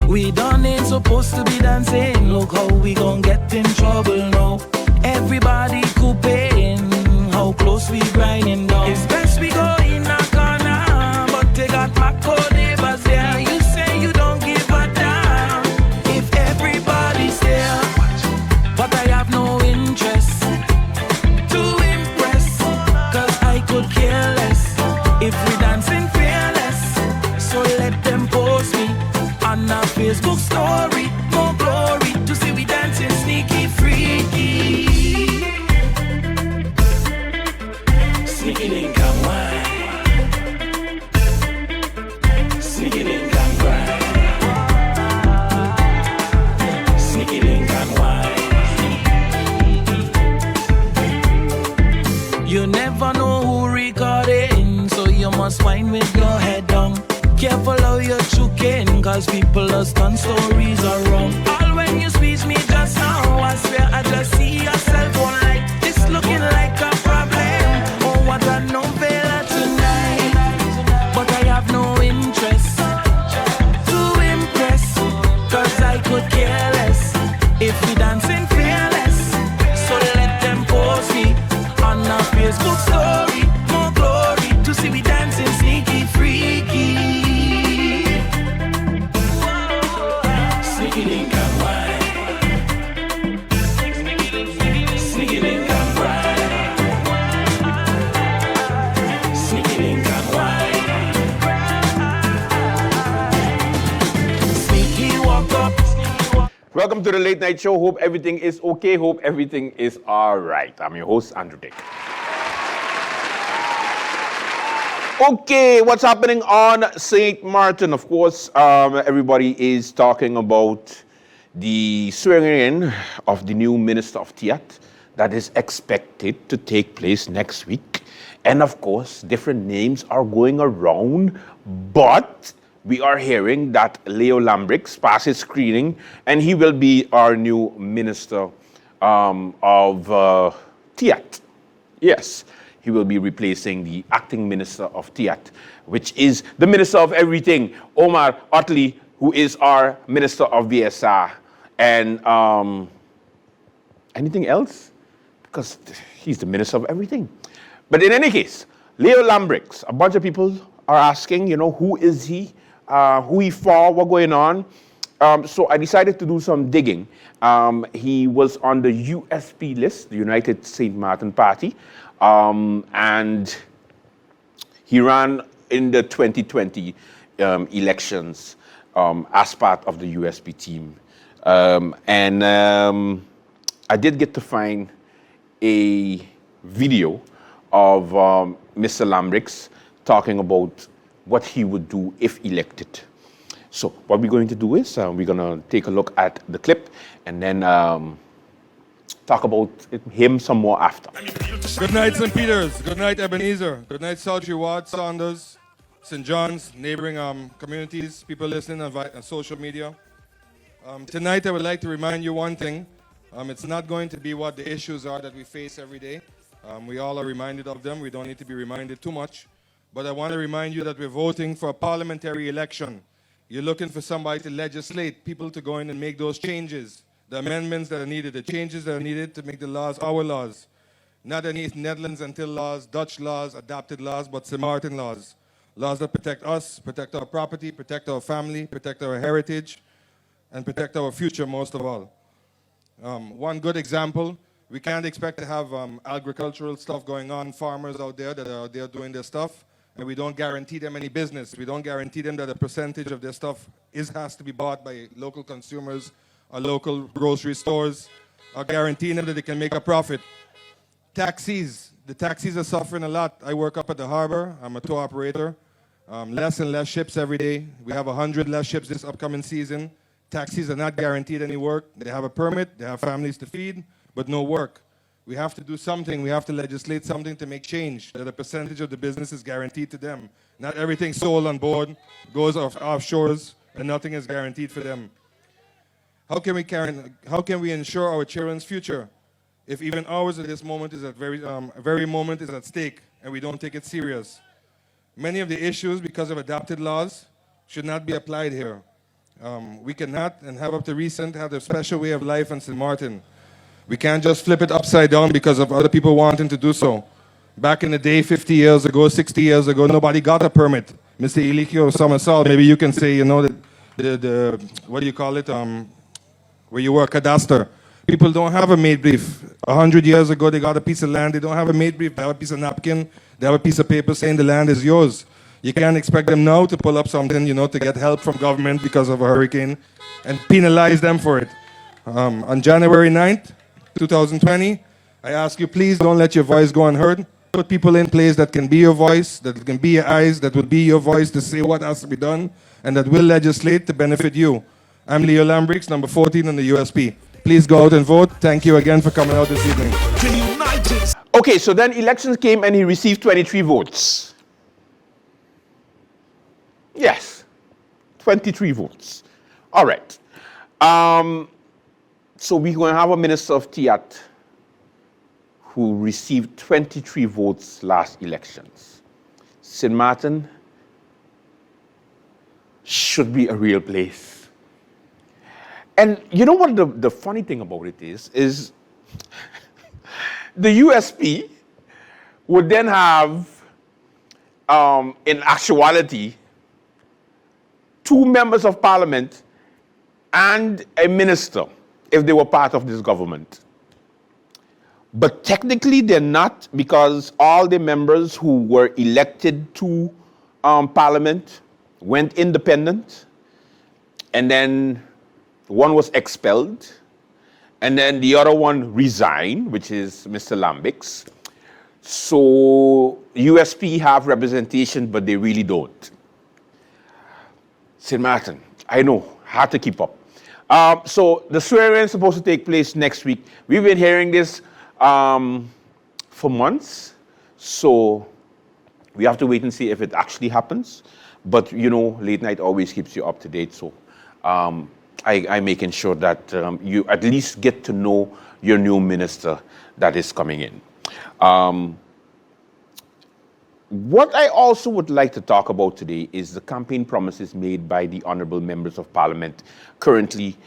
We done ain't supposed to be dancing. Look how we gon' get in trouble now. Everybody cooping, how close we grinding down. It's best we go in a corner, but they got my code neighbors there. You say you don't give a damn if everybody's there, but I have no interest to impress, cause I could care less if we dancing fearless. So let them post me on a Facebook story, more glory to see we dancing sneaky freaky. Sneaky link and wine, sneaky link and grind, sneaky link and wine. You never know who recording, so you must wine with your head down. Careful how you're choking, cause people are done stories are wrong. All when you squeeze me just now, I swear I just see yourself on like this looking like a problem. Oh, what a novella tonight. But I have no interest to impress, cause I could care less if we dancing fearless. So let them post me on a Facebook story, more glory to see we dancing sneaky freaky. Sneaky link and wine, sneaky link and grind, sneaky link and wine. Sneaky walk up. Welcome to the Late Night Show. Hope everything is okay. Hope everything is all right. I'm your host, Andrew Dick. Okay, what's happening on St. Martin? Of course, everybody is talking about the swearing in of the new Minister of TEATT that is expected to take place next week. And of course, different names are going around, but we are hearing that Leo Lambrix passed his screening and he will be our new Minister of TEATT. Yes. He will be replacing the acting minister of TEATT, which is the minister of everything, Omar Otley, who is our minister of VSR. And anything else? Because he's the minister of everything. But in any case, Leo Lambrix, a bunch of people are asking, who is he? Who he for? What going on? So I decided to do some digging. He was on the USP list, the United St. Martin Party. And he ran in the 2020 elections as part of the USP team. I did get to find a video of Mr. Lambrix talking about what he would do if elected. So what we're going to do is we're going to take a look at the clip and then talk about him some more after. Good night, St. Peter's. Good night, Ebenezer. Good night, South Ward, Saunders, St. John's, neighboring communities, people listening on social media. Tonight, I would like to remind you one thing. It's not going to be what the issues are that we face every day. We all are reminded of them. We don't need to be reminded too much. But I want to remind you that we're voting for a parliamentary election. You're looking for somebody to legislate, people to go in and make those changes, the amendments that are needed, the changes that are needed to make the laws our laws. Not any Netherlands until laws, Dutch laws, adopted laws, but St. Martin laws. Laws that protect us, protect our property, protect our family, protect our heritage, and protect our future most of all. One good example, we can't expect to have agricultural stuff going on, farmers out there that are out there doing their stuff, and we don't guarantee them any business. We don't guarantee them that a percentage of their stuff has to be bought by local consumers or local grocery stores, or guaranteeing them that they can make a profit. Taxis. The taxis are suffering a lot. I work up at the harbor. I'm a tour operator. Less and less ships every day. We have 100 less ships this upcoming season. Taxis are not guaranteed any work. They have a permit. They have families to feed, but no work. We have to do something. We have to legislate something to make change, that a percentage of the business is guaranteed to them. Not everything sold on board goes offshores, and nothing is guaranteed for them. How can we ensure our children's future if even ours at this moment is very moment is at stake and we don't take it serious? Many of the issues, because of adopted laws, should not be applied here. We cannot, and have up to recent, had a special way of life in St. Martin. We can't just flip it upside down because of other people wanting to do so. Back in the day, 50 years ago, 60 years ago, nobody got a permit. Mr. Elikio Somersal, maybe you can say, you know, the what do you call it, where you work, cadastre. People don't have a made brief. 100 years ago, they got a piece of land, they don't have a made brief, they have a piece of napkin, they have a piece of paper saying the land is yours. You can't expect them now to pull up something, you know, to get help from government because of a hurricane and penalize them for it. On January 9th, 2020, I ask you, please don't let your voice go unheard. Put people in place that can be your voice, that can be your eyes, that will be your voice to say what has to be done, and that will legislate to benefit you. I'm Leo Lambrix, number 14 on the USP. Please go out and vote. Thank you again for coming out this evening. Okay, so then elections came and he received 23 votes. Yes, 23 votes. All right. So we're going to have a minister of TEATT who received 23 votes last elections. St. Martin should be a real place. And you know what the funny thing about it is the USP would then have, in actuality, 2 members of parliament and a minister if they were part of this government. But technically they're not, because all the members who were elected to parliament went independent, and then one was expelled, and then the other one resigned, which is Mr. Lambix. So USP have representation, but they really don't. St. Martin, I know, hard to keep up. So the swearing is supposed to take place next week. We've been hearing this for months, so we have to wait and see if it actually happens. But you know, late night always keeps you up to date, so I'm making sure that you at least get to know your new minister that is coming in. What I also would like to talk about today is the campaign promises made by the honorable members of parliament currently,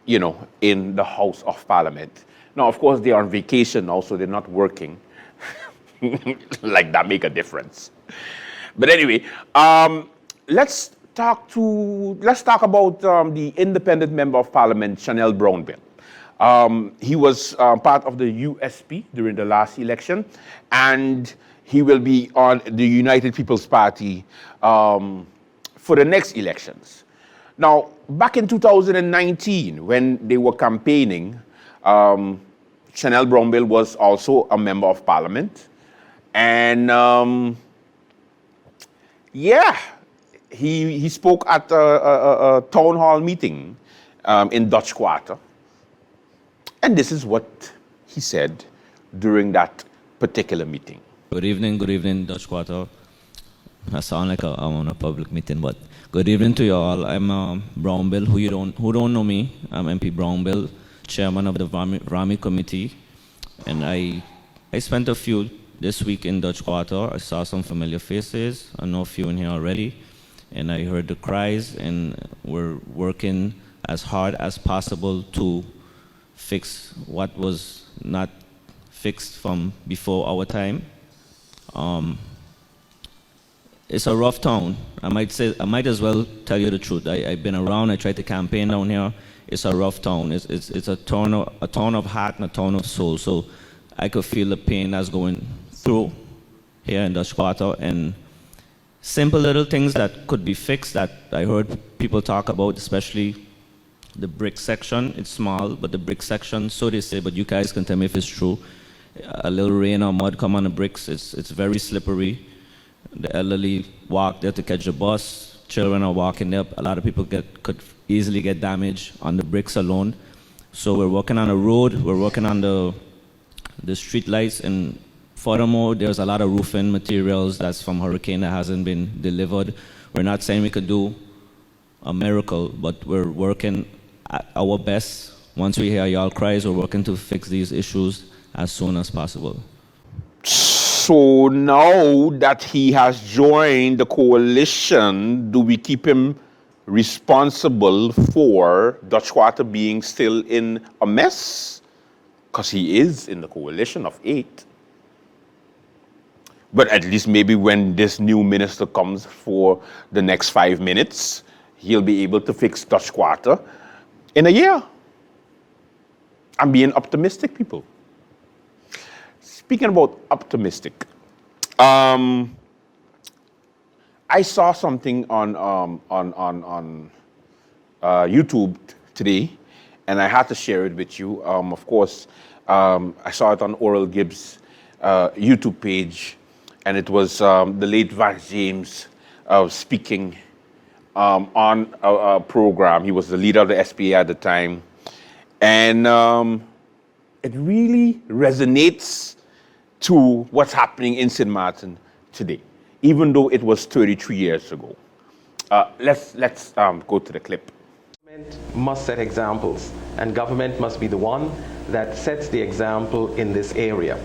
you know, in the House of Parliament. Now, of course, they are on vacation now, so they're not working. Like that make a difference. But anyway, let's talk about the independent member of parliament, Chanel Brownbill. He was part of the USP during the last election, and he will be on the United People's Party for the next elections. Now, back in 2019, when they were campaigning, Chanel Brownbill was also a member of parliament. And yeah, he spoke at a town hall meeting in Dutch Quarter. And this is what he said during that particular meeting. Good evening, Dutch Quarter. I sound like I'm on a public meeting, but good evening to you all. I'm Brownbill, who don't know me. I'm MP Brownbill, chairman of the Rami committee, and I spent a few this week in Dutch Quarter. I saw some familiar faces. I know a few in here already, and I heard the cries, and we're working as hard as possible to fix what was not fixed from before our time. It's a rough town. I might as well tell you the truth. I've been around. I tried to campaign down here. It's a rough town. It's a town of heart and a town of soul. So I could feel the pain that's going through here in Dutch Quarter, and simple little things that could be fixed that I heard people talk about, especially the brick section. It's small, but the brick section, so they say, but you guys can tell me if it's true. A little rain or mud come on the bricks, it's very slippery. The elderly walk there to catch the bus. Children are walking there. A lot of people could easily get damaged on the bricks alone. So we're working on the road. We're working on the street lights, and furthermore, there's a lot of roofing materials that's from hurricane that hasn't been delivered. We're not saying we could do a miracle, but we're working at our best. Once we hear y'all cries, we're working to fix these issues as soon as possible. So now that he has joined the coalition, do we keep him responsible for Dutch Quarter being still in a mess, because he is in the coalition of 8. But at least maybe when this new minister comes for the next 5 minutes, he'll be able to fix Dutch Quarter in a year. I'm being optimistic, people. Speaking about optimistic, I saw something on YouTube today, and I had to share it with you. Of course, I saw it on Oral Gibbs' YouTube page, and it was the late Vax James speaking on a program. He was the leader of the SPA at the time, and it really resonates to what's happening in St. Martin today, even though it was 33 years ago. Let's go to the clip. Government must set examples, and government must be the one that sets the example in this area.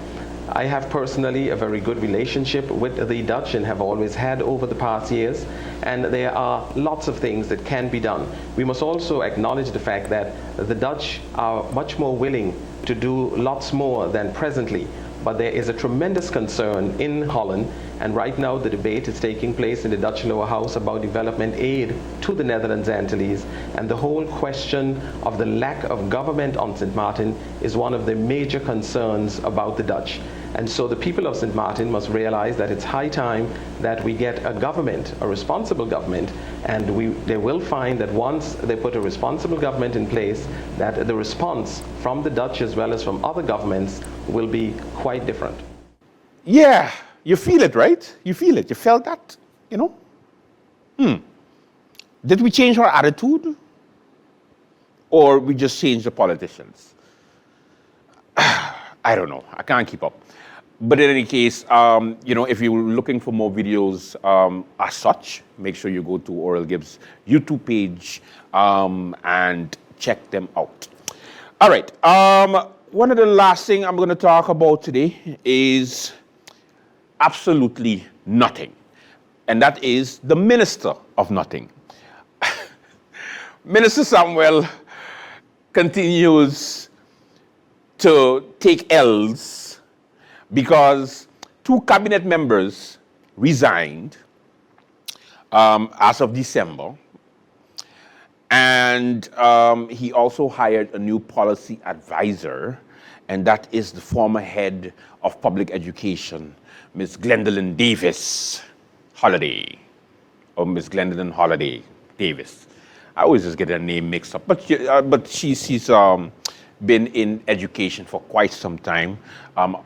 I have personally a very good relationship with the Dutch and have always had over the past years, and there are lots of things that can be done. We must also acknowledge the fact that the Dutch are much more willing to do lots more than presently. But there is a tremendous concern in Holland, and right now the debate is taking place in the Dutch lower house about development aid to the Netherlands Antilles, and the whole question of the lack of government on St. Martin is one of the major concerns about the Dutch. And so the people of St. Martin must realize that it's high time that we get a government, a responsible government, and they will find that once they put a responsible government in place, that the response from the Dutch as well as from other governments will be quite different. Yeah, you feel it, right? You feel it. You felt that, you know? Did we change our attitude? Or we just changed the politicians? I don't know. I can't keep up. But in any case, you know, if you're looking for more videos as such, make sure you go to Oral Gibbs' YouTube page and check them out. All right. One of the last thing I'm going to talk about today is absolutely nothing. And that is the Minister of Nothing. Minister Samuel continues to take L's because 2 cabinet members resigned as of December. And he also hired a new policy advisor, and that is the former head of public education, Ms. Glendolyn Davis Holiday, or Ms. Glendolyn Holiday Davis. I always just get her name mixed up, but she's been in education for quite some time.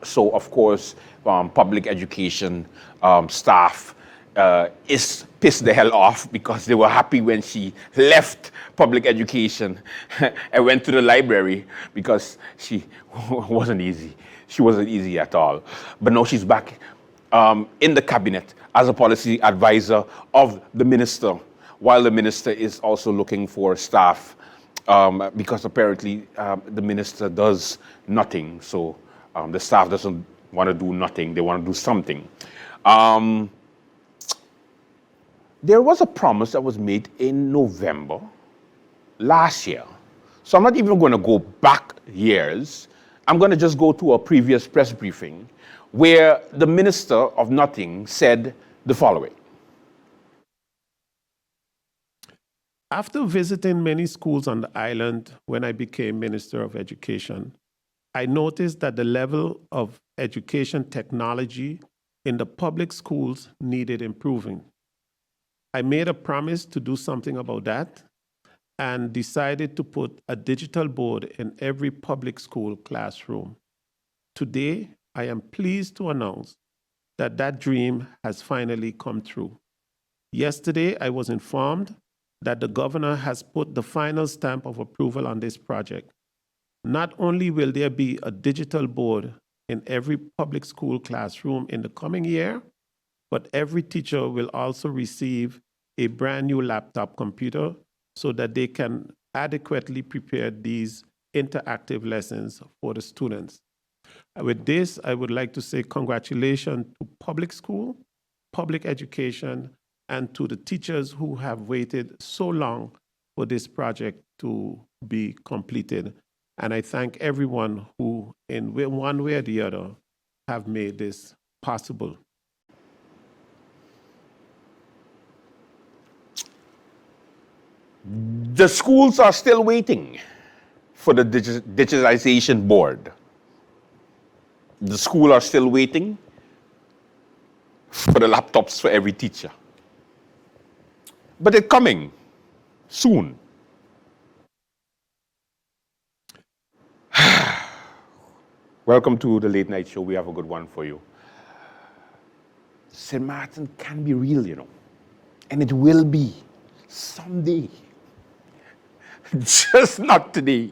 So of course, public education staff is pissed the hell off because they were happy when she left public education and went to the library, because she wasn't easy. She wasn't easy at all. But now she's back in the cabinet as a policy advisor of the minister, while the minister is also looking for staff because apparently the minister does nothing. So the staff doesn't want to do nothing. They want to do something. There was a promise that was made in November last year. So I'm not even going to go back years. I'm going to just go to a previous press briefing where the Minister of Nothing said the following. After visiting many schools on the island when I became Minister of Education, I noticed that the level of education technology in the public schools needed improving. I made a promise to do something about that and decided to put a digital board in every public school classroom. Today, I am pleased to announce that that dream has finally come true. Yesterday, I was informed that the governor has put the final stamp of approval on this project. Not only will there be a digital board in every public school classroom in the coming year, but every teacher will also receive a brand new laptop computer so that they can adequately prepare these interactive lessons for the students. With this, I would like to say congratulations to public school, public education, and to the teachers who have waited so long for this project to be completed. And I thank everyone who, in one way or the other, have made this possible. The schools are still waiting for the digitization board. The school are still waiting for the laptops for every teacher. But it's coming soon. Welcome to the Late Night Show. We have a good one for you. St. Martin can be real, you know, and it will be someday. Just not today.